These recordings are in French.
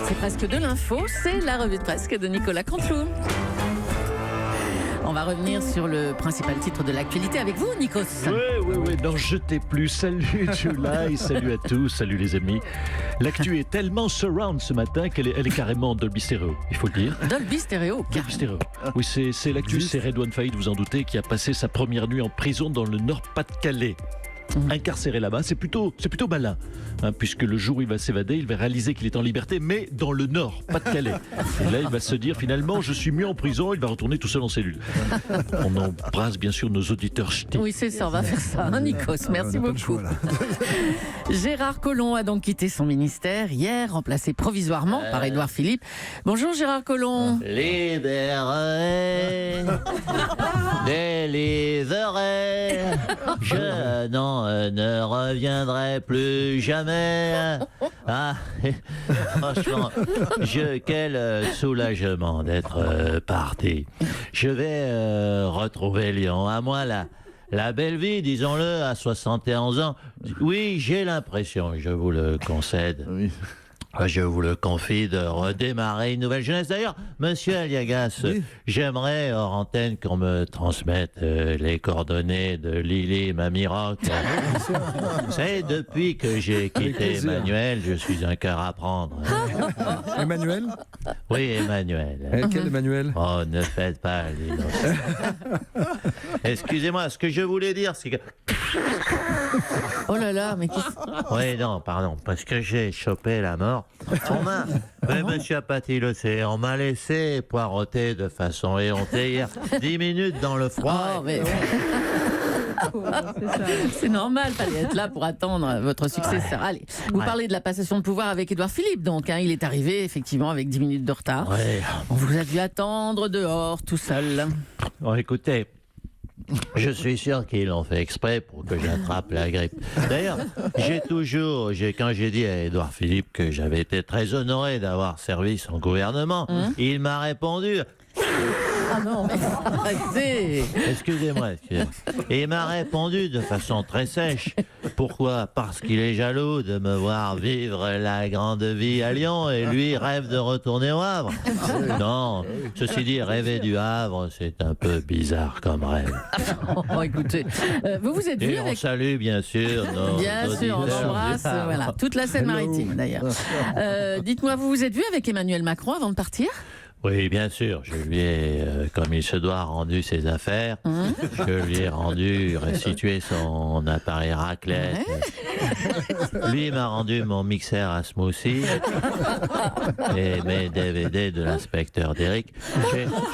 C'est presque de l'info, c'est la revue de presse de Nicolas Canteloup. On va revenir sur le principal titre de l'actualité avec vous, Nikos. Oui, n'en jetez plus. Salut July, salut à tous, salut les amis. L'actu est tellement surround ce matin qu'elle est carrément Dolby Stereo, il faut le dire. Dolby Stereo, Dolby Stereo. Oui, c'est l'actu, c'est Redouane Faïd, vous en doutez, qui a passé sa première nuit en prison dans le Nord-Pas-de-Calais. Incarcéré là-bas, c'est plutôt malin, puisque le jour où il va s'évader, il va réaliser qu'il est en liberté, mais dans le Nord, Pas-de-Calais. Et là, il va se dire finalement, je suis mieux en prison, il va retourner tout seul en cellule. On embrasse bien sûr nos auditeurs ch'tis. Oui, c'est ça, on va faire ça, Nikos, merci beaucoup. Choix, Gérard Collomb a donc quitté son ministère hier, remplacé provisoirement par Édouard Philippe. Bonjour Gérard Collomb. Libéré, délivré, je ne reviendrai plus jamais. Ah, franchement, quel soulagement d'être parti. Je vais retrouver Lyon. À moi, la belle vie, disons-le, à 71 ans. Oui, j'ai l'impression, je vous le concède. Oui. Je vous le confie, de redémarrer une nouvelle jeunesse. D'ailleurs, monsieur Aliagas, oui. J'aimerais, hors antenne, qu'on me transmette les coordonnées de Lily Mamiroc. Vous savez, depuis que j'ai quitté Emmanuel, je suis un cœur à prendre. Emmanuel ? Oui, Emmanuel. Quel Emmanuel ? Oh, ne faites pas l'innocent. Excusez-moi, ce que je voulais dire, c'est que... Oh là là, mais oui, non, pardon, parce que j'ai chopé la mort. Oui, monsieur Apathy le sait, on m'a laissé poireauter de façon éhontée hier 10 minutes dans le froid. Oh, mais... C'est normal, fallait être là pour attendre votre successeur. Allez, vous parlez de la passation de pouvoir avec Édouard Philippe, donc il est arrivé effectivement avec 10 minutes de retard. Ouais. On vous a dû attendre dehors, tout seul. Bon, écoutez, je suis sûr qu'ils l'ont fait exprès pour que j'attrape la grippe. D'ailleurs, quand j'ai dit à Édouard Philippe que j'avais été très honoré d'avoir servi son gouvernement, il m'a répondu... Ah non, mais arrêtez. Excusez-moi. Et il m'a répondu de façon très sèche. Pourquoi ? Parce qu'il est jaloux de me voir vivre la grande vie à Lyon et lui rêve de retourner au Havre. Non, ceci dit, rêver du Havre, c'est un peu bizarre comme rêve. Oh, écoutez, vous êtes vu avec... on salue bien sûr nos Bien sûr, on embrasse voilà, toute la Seine-Maritime d'ailleurs. Dites-moi, vous vous êtes vu avec Emmanuel Macron avant de partir ? Oui, bien sûr. Je lui ai, comme il se doit, rendu ses affaires. Je lui ai restitué son appareil raclette. Lui m'a rendu mon mixeur à smoothie et mes DVD de l'inspecteur Derrick.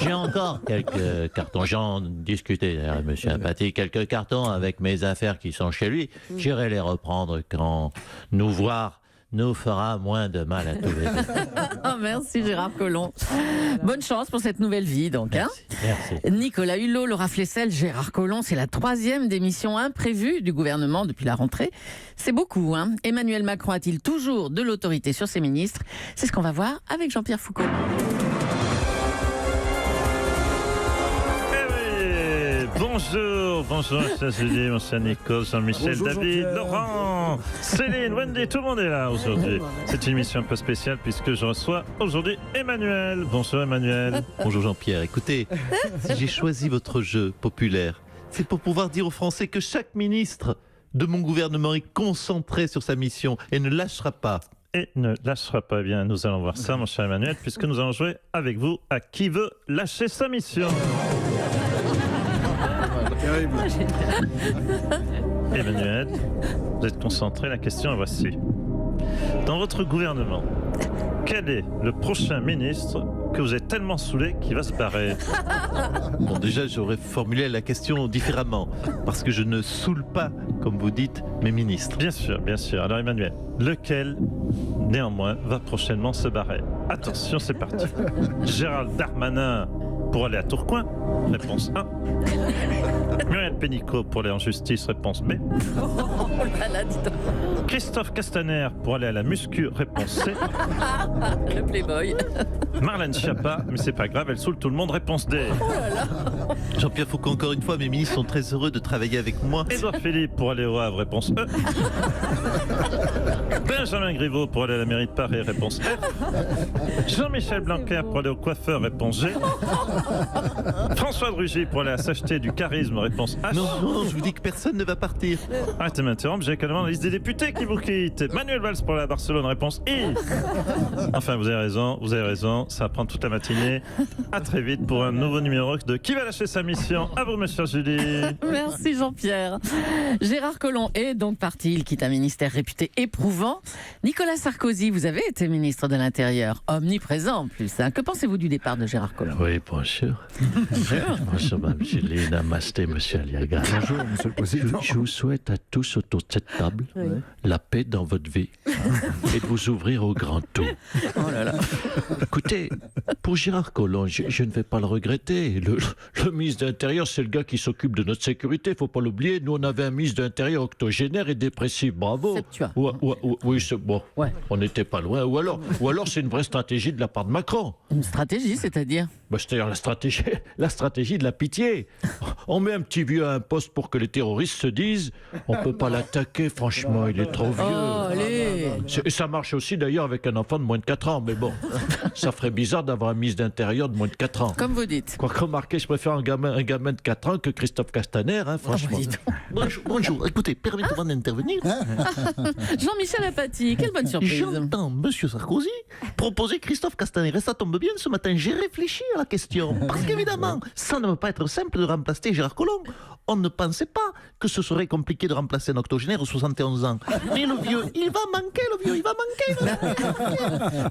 J'ai encore quelques cartons. J'en discutais d'ailleurs, monsieur Apathy, quelques cartons avec mes affaires qui sont chez lui. J'irai les reprendre quand nous fera moins de mal à tous les deux. Merci Gérard Collomb. Bonne chance pour cette nouvelle vie donc. Merci. Nicolas Hulot, Laura Flessel, Gérard Collomb, c'est la 3e démission imprévue du gouvernement depuis la rentrée. C'est beaucoup, hein. Emmanuel Macron a-t-il toujours de l'autorité sur ses ministres ? C'est ce qu'on va voir avec Jean-Pierre Foucault. Bonjour, chers Julie, mon cher Nico, Jean-Michel, bonjour, David, Laurent, Céline, Wendy, tout le monde est là aujourd'hui. C'est une émission un peu spéciale puisque je reçois aujourd'hui Emmanuel. Bonjour Emmanuel. Bonjour Jean-Pierre, écoutez, si j'ai choisi votre jeu populaire, c'est pour pouvoir dire aux Français que chaque ministre de mon gouvernement est concentré sur sa mission et ne lâchera pas. Et ne lâchera pas. Bien, nous allons voir ça, mon cher Emmanuel, puisque nous allons jouer avec vous à qui veut lâcher sa mission. Emmanuel, vous êtes concentré, la question est voici. Dans votre gouvernement, quel est le prochain ministre que vous êtes tellement saoulé qu'il va se barrer ? Bon, déjà, j'aurais formulé la question différemment, parce que je ne saoule pas, comme vous dites, mes ministres. Bien sûr, bien sûr. Alors Emmanuel, lequel, néanmoins, va prochainement se barrer ? Attention, c'est parti. Gérald Darmanin pour aller à Tourcoing, réponse 1. Muriel Pénicaud pour aller en justice, réponse B. Christophe Castaner pour aller à la muscu, réponse C. Le Playboy. Marlène Schiappa, mais c'est pas grave, elle saoule tout le monde. Réponse D. Jean-Pierre Foucault, encore une fois, mes ministres sont très heureux de travailler avec moi. Édouard Philippe pour aller au Havre, réponse E. Benjamin Griveaux pour aller à la mairie de Paris, réponse F. Jean-Michel Blanquer pour aller au coiffeur, réponse G. François de Rugy pour aller s'acheter du charisme, réponse H. Non, je vous dis que personne ne va partir. Arrêtez de m'interrompre, j'ai également la liste des députés qui vous quittent. Manuel Valls pour aller à Barcelone, réponse I. Enfin, vous avez raison, ça va prendre toute la matinée. À très vite pour un nouveau numéro de Qui va lâcher sa mission. À vous, ma chère Julie. Merci Jean-Pierre. Gérard Collomb est donc parti. Il quitte un ministère réputé éprouvant. Nicolas Sarkozy, vous avez été ministre de l'Intérieur, omniprésent en plus. Hein. Que pensez-vous du départ de Gérard Collomb? Oui, bonjour. Bonjour, Mme Julie. Namasté, monsieur Aliaga. Bonjour, monsieur le président. Je vous souhaite à tous autour de cette table la paix dans votre vie et de vous ouvrir au grand tout. Oh là là. Écoutez, pour Gérard Collomb, je ne vais pas le regretter. Le ministre de l'Intérieur, c'est le gars qui s'occupe de notre sécurité, il ne faut pas l'oublier. Nous, on avait un ministre de l'Intérieur octogénaire et dépressif, bravo. Septua. Oui, c'est bon. Ouais. On n'était pas loin. Ou alors c'est une vraie stratégie de la part de Macron. Une stratégie, c'est-à-dire? C'est-à-dire la stratégie de la pitié. On met un petit vieux à un poste pour que les terroristes se disent on ne peut pas l'attaquer, franchement, il est trop vieux. Oh, allez. Et ça marche aussi d'ailleurs avec un enfant de moins de 4 ans. Mais bon, ça ferait bizarre d'avoir un ministre d'Intérieur de moins de 4 ans. Comme vous dites. Quoi que remarquez, je préfère un gamin de 4 ans que Christophe Castaner, hein, franchement. Bonjour, écoutez, permettez-moi d'intervenir. Jean-Michel Apathy, quelle bonne surprise. J'entends monsieur Sarkozy proposer Christophe Castaner. Et ça tombe bien, ce matin, j'ai réfléchi à la question. Parce qu'évidemment, ça ne va pas être simple de remplacer Gérard Collomb. On ne pensait pas que ce serait compliqué de remplacer un octogénaire de 71 ans. Mais le vieux, il va manquer.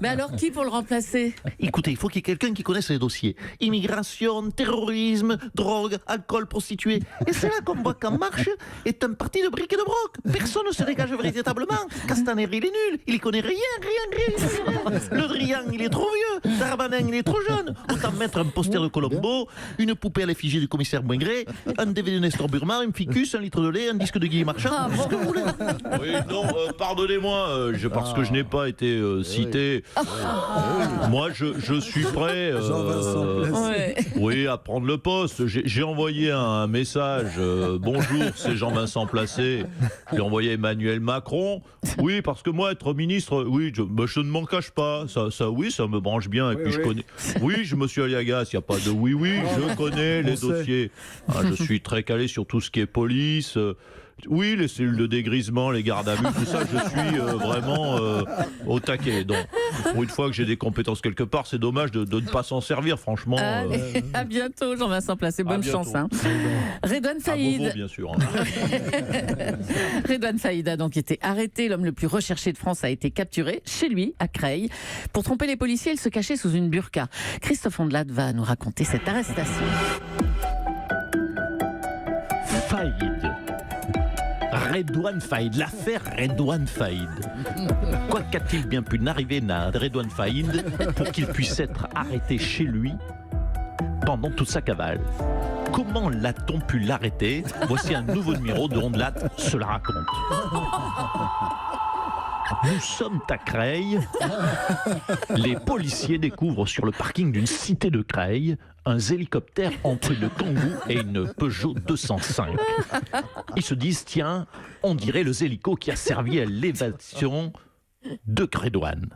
Mais alors, qui pour le remplacer? Écoutez, il faut qu'il y ait quelqu'un qui connaisse les dossiers. Immigration, terrorisme, drogue, alcool, prostituée. Et c'est là qu'on voit qu'En Marche est un parti de briques et de broc. Personne ne se dégage véritablement. Castaner, il est nul. Il y connaît rien. Le Drian, il est trop vieux. Darmanin, il est trop jeune. Autant mettre un poster de Colombo, une poupée à l'effigie du commissaire Boingré, un DVD de Nestor Burma, un ficus, un litre de lait, un disque de Guy Marchand. Ce que vous voulez. Oui, non, pardonnez-moi, parce que je n'ai pas été cité. Moi, je suis prêt à prendre le poste. J'ai envoyé un message. Bonjour, c'est Jean-Vincent Placé. J'ai envoyé Emmanuel Macron. Oui, parce que moi, être ministre, oui, je ne m'en cache pas. Ça, oui, ça me branche bien. Et puis je connais. Oui, je me suis Aliagas. Il n'y a pas de oui, je connais les dossiers. Je suis très calé sur tout ce qui est police. Oui, les cellules de dégrisement, les gardes à vue, tout ça, je suis vraiment au taquet. Donc, pour une fois que j'ai des compétences quelque part, c'est dommage de ne pas s'en servir, franchement. Allez, à bientôt, Jean-Vincent Placé. Bonne chance. Hein. Redouane Faïd. Beauvau, bien sûr. Hein. Redouane Faïd a donc été arrêté. L'homme le plus recherché de France a été capturé chez lui, à Creil. Pour tromper les policiers, il se cachait sous une burqa. Christophe Ondelat va nous raconter cette arrestation. Faïd. Redouane Faïd, l'affaire Redouane Faïd. Quoi qu'a-t-il bien pu n'arriver à Redouane Faïd pour qu'il puisse être arrêté chez lui pendant toute sa cavale? Comment l'a-t-on pu l'arrêter? Voici un nouveau numéro de Ondelat se la raconte. Nous sommes à Creil. Les policiers découvrent sur le parking d'une cité de Creil un hélicoptère entre une Kangoo et une Peugeot 205. Ils se disent, tiens, on dirait le hélico qui a servi à l'évasion de Redouane.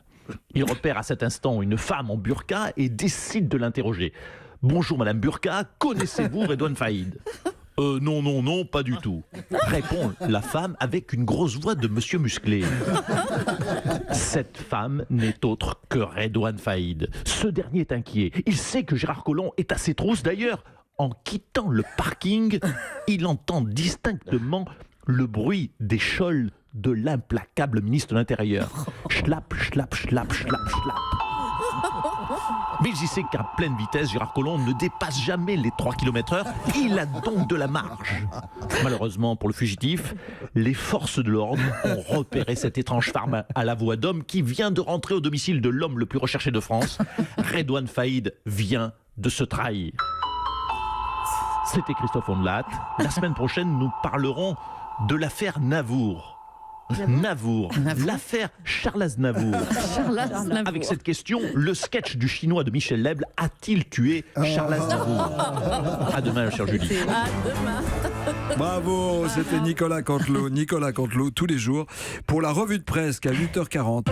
Ils repèrent à cet instant une femme en burqa et décident de l'interroger. Bonjour Madame Burqa, connaissez-vous Redouane Faïd? Non, pas du tout. Répond la femme avec une grosse voix de monsieur musclé. Cette femme n'est autre que Redouane Faïd. Ce dernier est inquiet. Il sait que Gérard Collomb est à ses trousses. D'ailleurs, en quittant le parking, il entend distinctement le bruit des choles de l'implacable ministre de l'Intérieur. Schlap, schlap, schlap, schlap, schlap. Mais il sait qu'à pleine vitesse, Gérard Collomb ne dépasse jamais les 3 km/h. Il a donc de la marge. Malheureusement pour le fugitif, les forces de l'ordre ont repéré cette étrange femme à la voix d'homme qui vient de rentrer au domicile de l'homme le plus recherché de France. Redouane Faïd vient de se trahir. C'était Christophe Ondelat. La semaine prochaine, nous parlerons de l'affaire Navour. Navour. L'affaire Charles Aznavour. Charles Aznavour. Avec cette question, le sketch du chinois de Michel Leble a-t-il tué Charles Aznavour? À demain, chère Julie. À demain. Bravo, c'était Nicolas Canteloup. Nicolas Canteloup tous les jours pour la revue de presse à 8h40.